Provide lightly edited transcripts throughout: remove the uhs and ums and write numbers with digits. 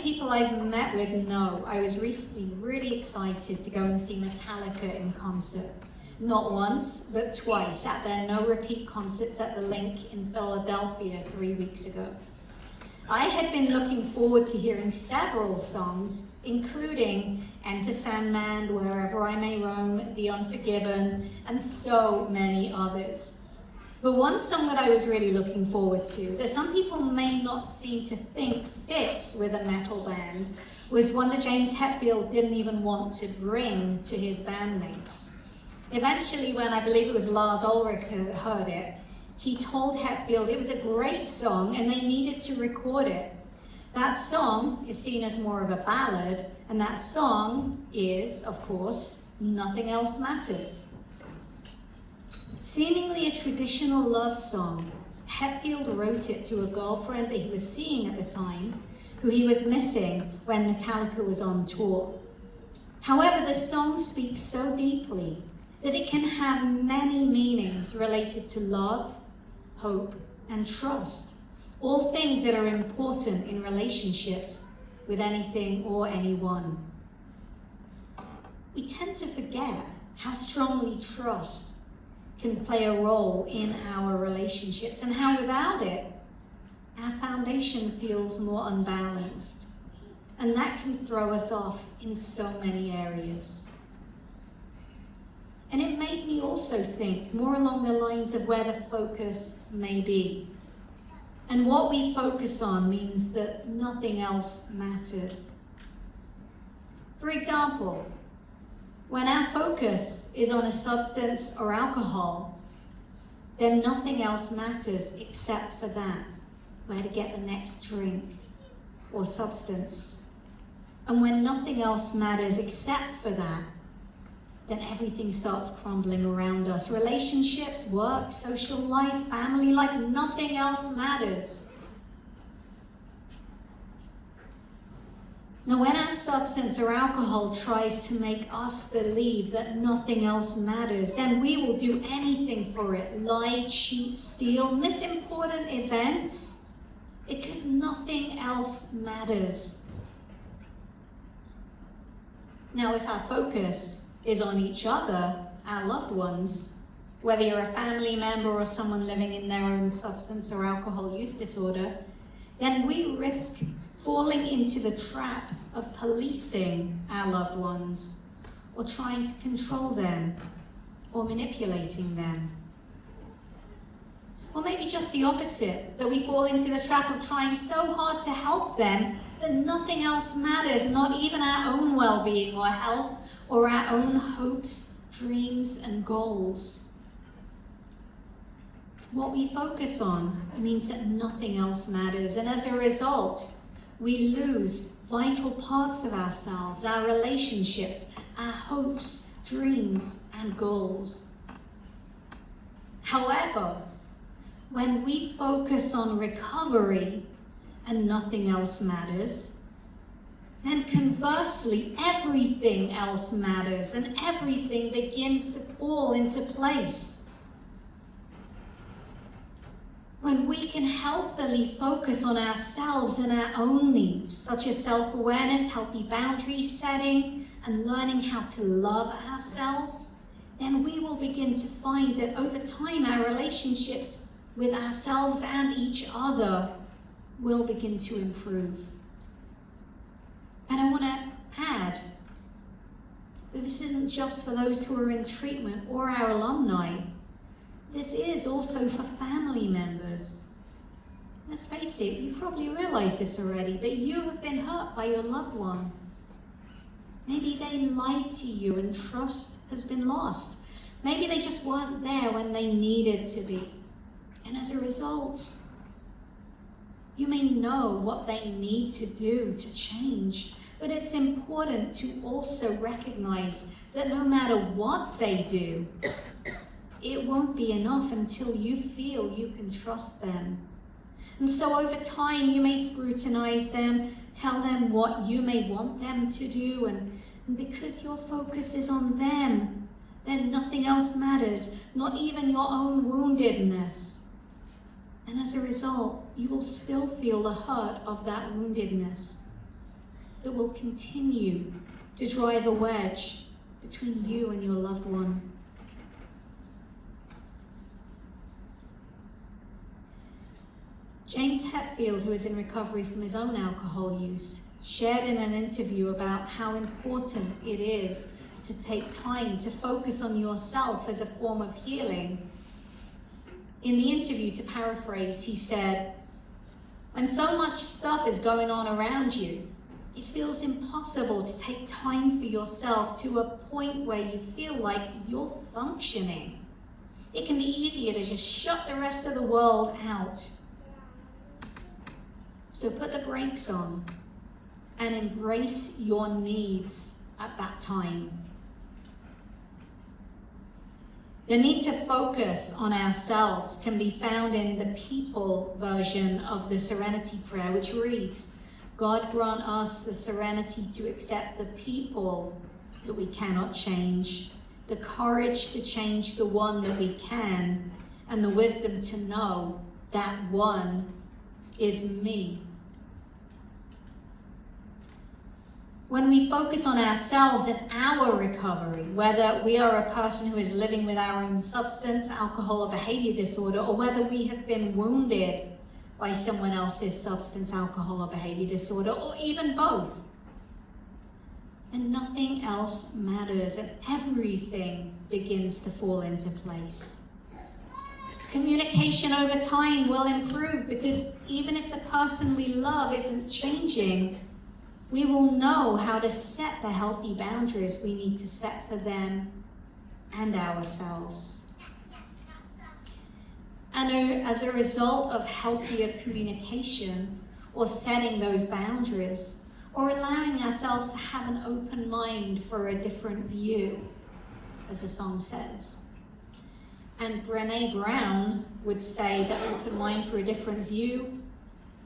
people I've met with know I was recently really excited to go and see Metallica in concert. Not once, but twice at their no-repeat concerts at the Link in Philadelphia 3 weeks ago. I had been looking forward to hearing several songs, including Enter Sandman, Wherever I May Roam, The Unforgiven, and so many others. But one song that I was really looking forward to, that some people may not seem to think fits with a metal band, was one that James Hetfield didn't even want to bring to his bandmates. Eventually, when I believe it was Lars Ulrich heard it, he told Hetfield it was a great song and they needed to record it. That song is seen as more of a ballad, and that song is, of course, Nothing Else Matters. Seemingly a traditional love song, Hetfield wrote it to a girlfriend that he was seeing at the time, who he was missing when Metallica was on tour. However, the song speaks so deeply that it can have many meanings related to love, hope, and trust, all things that are important in relationships with anything or anyone. We tend to forget how strongly trust can play a role in our relationships, and how without it, our foundation feels more unbalanced, and that can throw us off in so many areas. And it made me also think more along the lines of where the focus may be. And what we focus on means that nothing else matters. For example, when our focus is on a substance or alcohol, then nothing else matters except for that, where to get the next drink or substance. And when nothing else matters except for that, then everything starts crumbling around us. Relationships, work, social life, family life, nothing else matters. Now, when our substance or alcohol tries to make us believe that nothing else matters, then we will do anything for it. Lie, cheat, steal, miss important events, because nothing else matters. Now, if our focus is on each other, our loved ones, whether you're a family member or someone living in their own substance or alcohol use disorder, then we risk falling into the trap of policing our loved ones, or trying to control them, or manipulating them. Or maybe just the opposite, that we fall into the trap of trying so hard to help them that nothing else matters, not even our own well-being or health, or our own hopes, dreams, and goals. What we focus on means that nothing else matters, and as a result, we lose vital parts of ourselves, our relationships, our hopes, dreams, and goals. However, when we focus on recovery and nothing else matters, then conversely, everything else matters and everything begins to fall into place. When we can healthily focus on ourselves and our own needs, such as self-awareness, healthy boundary setting, and learning how to love ourselves, then we will begin to find that over time our relationships with ourselves and each other will begin to improve. And I want to add that this isn't just for those who are in treatment or our alumni. This is also for family members. Let's face it, you probably realize this already, but you have been hurt by your loved one. Maybe they lied to you and trust has been lost. Maybe they just weren't there when they needed to be. And as a result, you may know what they need to do to change, but it's important to also recognize that no matter what they do, it won't be enough until you feel you can trust them. And so over time, you may scrutinize them, tell them what you may want them to do, and because your focus is on them, then nothing else matters, not even your own woundedness. And as a result, you will still feel the hurt of that woundedness. that will continue to drive a wedge between you and your loved one. James Hetfield, who is in recovery from his own alcohol use, shared in an interview about how important it is to take time to focus on yourself as a form of healing. In the interview, to paraphrase, he said, "When so much stuff is going on around you, it feels impossible to take time for yourself to a point where you feel like you're functioning. It can be easier to just shut the rest of the world out. So put the brakes on and embrace your needs at that time." The need to focus on ourselves can be found in the people version of the Serenity Prayer, which reads, "God grant us the serenity to accept the people that we cannot change, the courage to change the one that we can, and the wisdom to know that one is me." When we focus on ourselves and our recovery, whether we are a person who is living with our own substance, alcohol, or behavior disorder, or whether we have been wounded by someone else's substance, alcohol, or behavior disorder, or even both, then nothing else matters and everything begins to fall into place. Communication over time will improve because even if the person we love isn't changing, we will know how to set the healthy boundaries we need to set for them and ourselves. And as a result of healthier communication, or setting those boundaries, or allowing ourselves to have an open mind for a different view, as the song says. And Brené Brown would say that open mind for a different view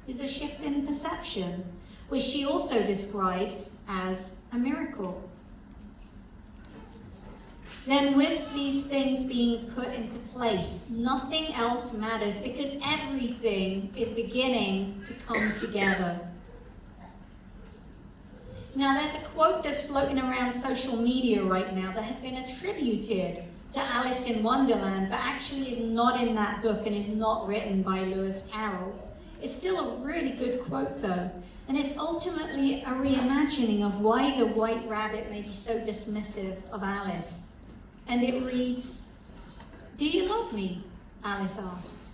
is a shift in perception, which she also describes as a miracle. Then with these things being put into place, nothing else matters because everything is beginning to come together. Now there's a quote that's floating around social media right now that has been attributed to Alice in Wonderland, but actually is not in that book and is not written by Lewis Carroll. It's still a really good quote though, and it's ultimately a reimagining of why the White Rabbit may be so dismissive of Alice. And it reads, "Do you love me?" Alice asked.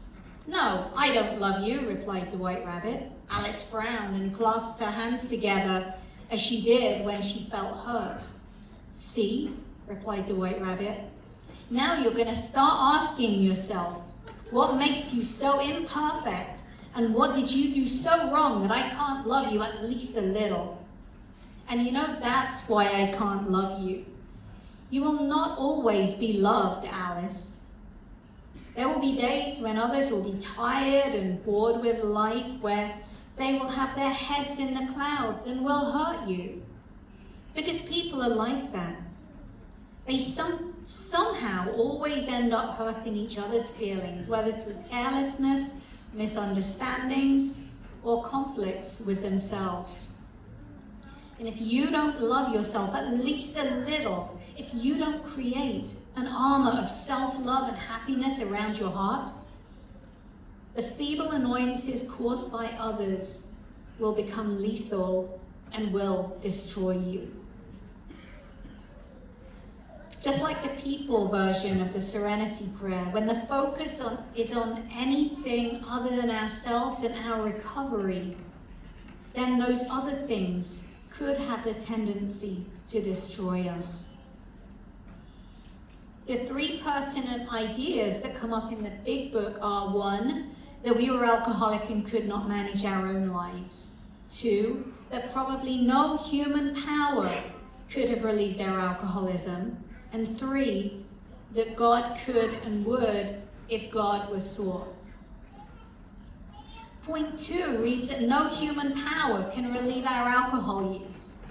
"No, I don't love you," replied the White Rabbit. Alice frowned and clasped her hands together as she did when she felt hurt. "See," replied the White Rabbit, "now you're going to start asking yourself, what makes you so imperfect? And what did you do so wrong that I can't love you at least a little? And you know that's why I can't love you. You will not always be loved, Alice. There will be days when others will be tired and bored with life, where they will have their heads in the clouds and will hurt you. Because people are like that. They somehow always end up hurting each other's feelings, whether through carelessness, misunderstandings, or conflicts with themselves. And if you don't love yourself at least a little, if you don't create an armor of self-love and happiness around your heart, the feeble annoyances caused by others will become lethal and will destroy you. Just like the people version of the Serenity Prayer, when the focus is on anything other than ourselves and our recovery, then those other things could have the tendency to destroy us. The three pertinent ideas that come up in the big book are: 1, that we were alcoholic and could not manage our own lives. 2, that probably no human power could have relieved our alcoholism. And 3, that God could and would if God was sought. Point 2 reads that no human power can relieve our alcohol use.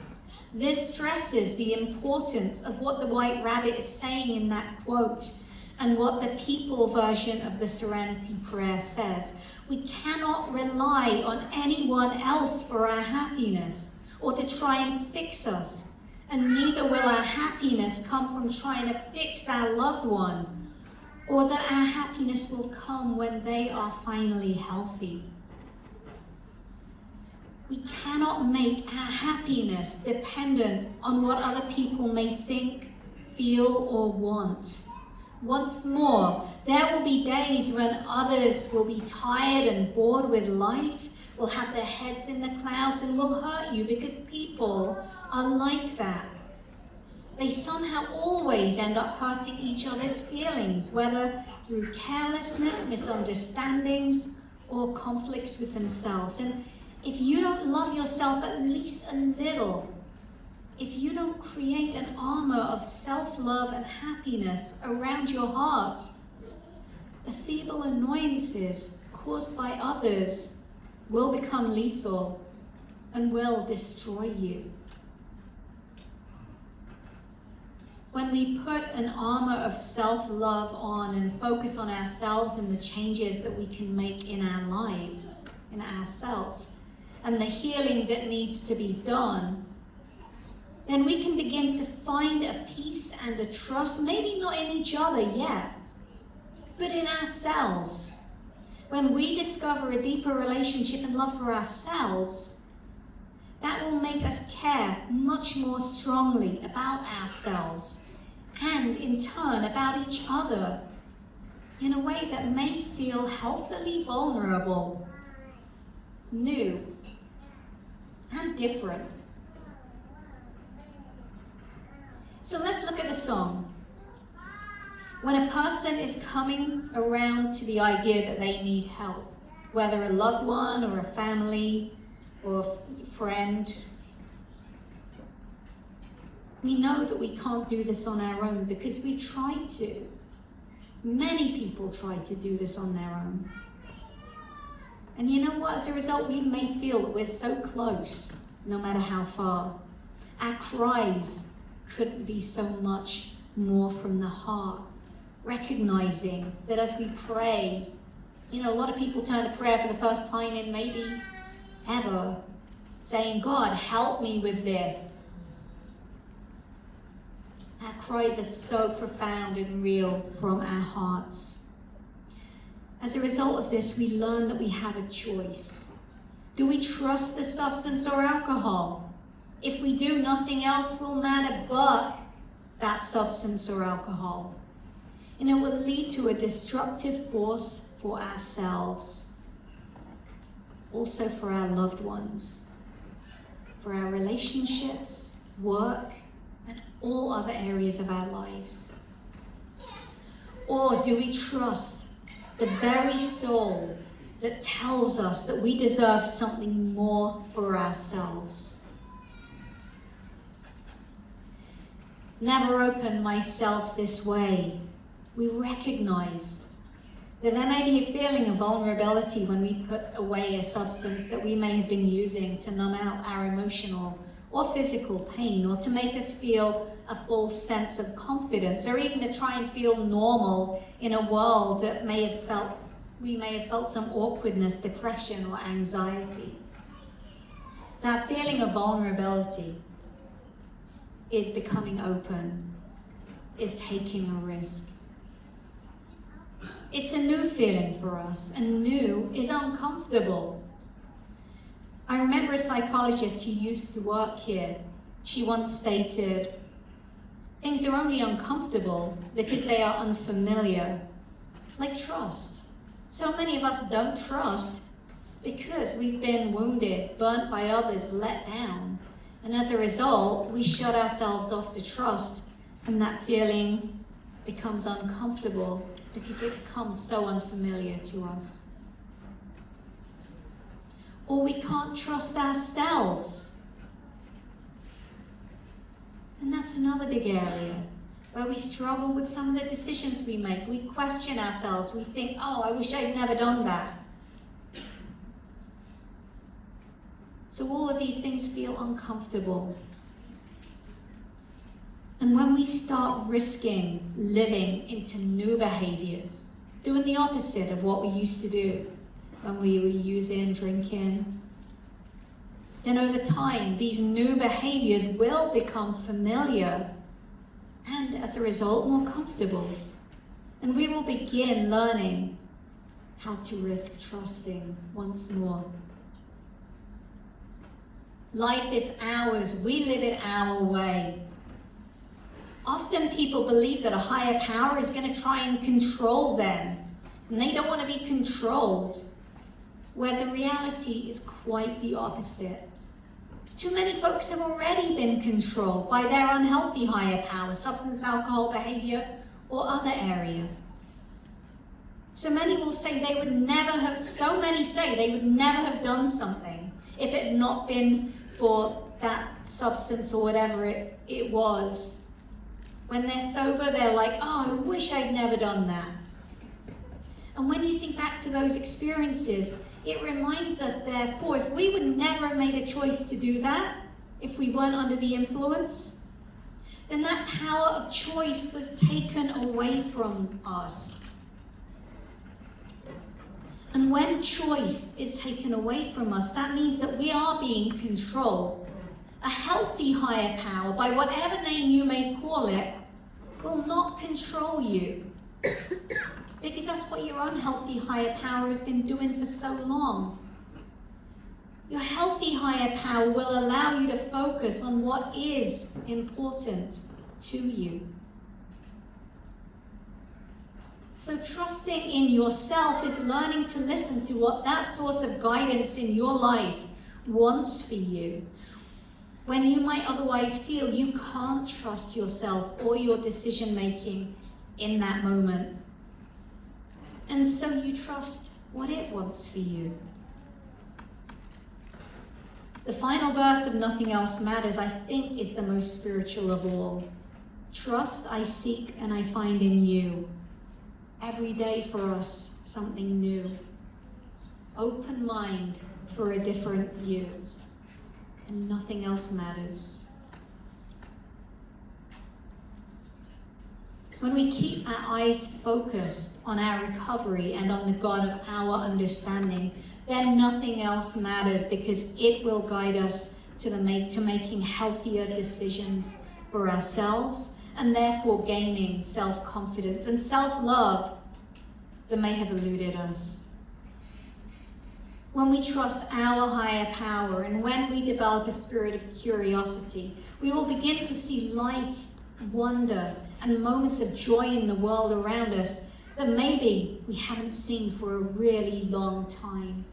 This stresses the importance of what the White Rabbit is saying in that quote and what the people version of the Serenity Prayer says. We cannot rely on anyone else for our happiness. or to try and fix us. And neither will our happiness come from trying to fix our loved one, or that our happiness will come when they are finally healthy. We cannot make our happiness dependent on what other people may think, feel, or want. Once more, there will be days when others will be tired and bored with life, will have their heads in the clouds, and will hurt you, because people are like that. They somehow always end up hurting each other's feelings, whether through carelessness, misunderstandings, or conflicts with themselves. And if you don't love yourself at least a little, if you don't create an armor of self-love and happiness around your heart, the feeble annoyances caused by others will become lethal and will destroy you. When we put an armor of self-love on and focus on ourselves and the changes that we can make in our lives, in ourselves, and the healing that needs to be done, then we can begin to find a peace and a trust, maybe not in each other yet, but in ourselves. When we discover a deeper relationship and love for ourselves, that will make us care much more strongly about ourselves and in turn about each other in a way that may feel healthily vulnerable, new, and different. So let's look at the song. When a person is coming around to the idea that they need help, whether a loved one or a family or a friend, we know that we can't do this on our own because we tried to. Many people try to do this on their own. And you know what? As a result, we may feel that we're so close, no matter how far. Our cries couldn't be so much more from the heart. Recognizing that as we pray, a lot of people turn to prayer for the first time in maybe ever, saying, God, help me with this. Our cries are so profound and real from our hearts. As a result of this, we learn that we have a choice. Do we trust the substance or alcohol? If we do, nothing else will matter but that substance or alcohol. And it will lead to a destructive force for ourselves, also for our loved ones, for our relationships, work, and all other areas of our lives. Or do we trust the very soul that tells us that we deserve something more for ourselves? Never open myself this way. We recognize that there may be a feeling of vulnerability when we put away a substance that we may have been using to numb out our emotional or physical pain, or to make us feel a full sense of confidence, or even to try and feel normal in a world that we may have felt some awkwardness, depression, or anxiety. That feeling of vulnerability is becoming open, is taking a risk. It's a new feeling for us, and new is uncomfortable. I remember a psychologist who used to work here. She once stated, things are only uncomfortable because they are unfamiliar, like trust. So many of us don't trust because we've been wounded, burnt by others, let down. And as a result, we shut ourselves off to trust, and that feeling becomes uncomfortable because it becomes so unfamiliar to us. Or we can't trust ourselves. And that's another big area where we struggle with some of the decisions we make. We question ourselves. We think, I wish I'd never done that. So all of these things feel uncomfortable. And when we start risking living into new behaviors, doing the opposite of what we used to do when we were using, drinking, then over time, these new behaviors will become familiar and, as a result, more comfortable. And we will begin learning how to risk trusting once more. Life is ours. We live it our way. Often people believe that a higher power is going to try and control them, and they don't want to be controlled, where the reality is quite the opposite. Too many folks have already been controlled by their unhealthy higher power, substance, alcohol, behavior, or other area. So many say they would never have done something if it had not been for that substance or whatever it was. When they're sober, they're like, oh, I wish I'd never done that. And when you think back to those experiences, it reminds us, therefore, if we would never have made a choice to do that, if we weren't under the influence, then that power of choice was taken away from us. And when choice is taken away from us, that means that we are being controlled. A healthy higher power, by whatever name you may call it, will not control you. Because that's what your unhealthy higher power has been doing for so long. Your healthy higher power will allow you to focus on what is important to you. So trusting in yourself is learning to listen to what that source of guidance in your life wants for you. When you might otherwise feel you can't trust yourself or your decision making in that moment. And so you trust what it wants for you. The final verse of Nothing Else Matters, I think, is the most spiritual of all. Trust I seek and I find in you. Every day for us, something new. Open mind for a different view. And nothing else matters. When we keep our eyes focused on our recovery and on the God of our understanding, then nothing else matters, because it will guide us to making healthier decisions for ourselves, and therefore gaining self-confidence and self-love that may have eluded us. When we trust our higher power and when we develop a spirit of curiosity, we will begin to see life, wonder, and moments of joy in the world around us that maybe we haven't seen for a really long time.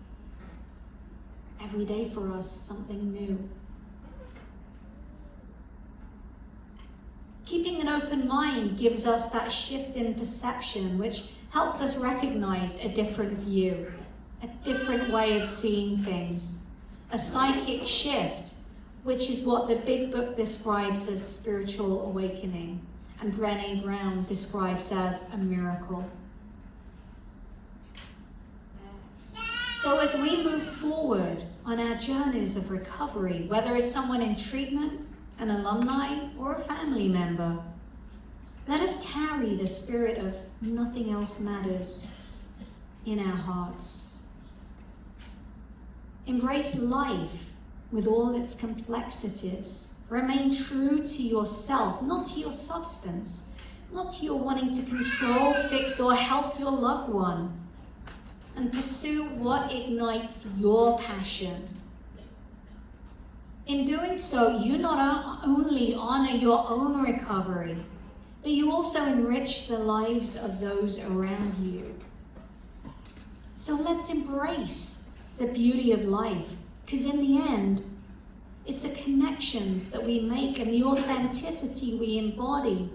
Every day for us, something new. Keeping an open mind gives us that shift in perception, which helps us recognize a different view, a different way of seeing things, a psychic shift, which is what the Big Book describes as spiritual awakening, and Brené Brown describes as a miracle. So as we move forward on our journeys of recovery, whether as someone in treatment, an alumni, or a family member, let us carry the spirit of nothing else matters in our hearts. Embrace life with all its complexities. Remain true to yourself, not to your substance, not to your wanting to control, fix, or help your loved one. And pursue what ignites your passion. In doing so, you not only honor your own recovery, but you also enrich the lives of those around you. So let's embrace the beauty of life, because in the end, it's the connections that we make and the authenticity we embody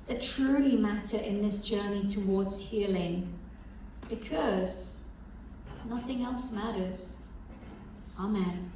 that truly matter in this journey towards healing, because nothing else matters. Amen.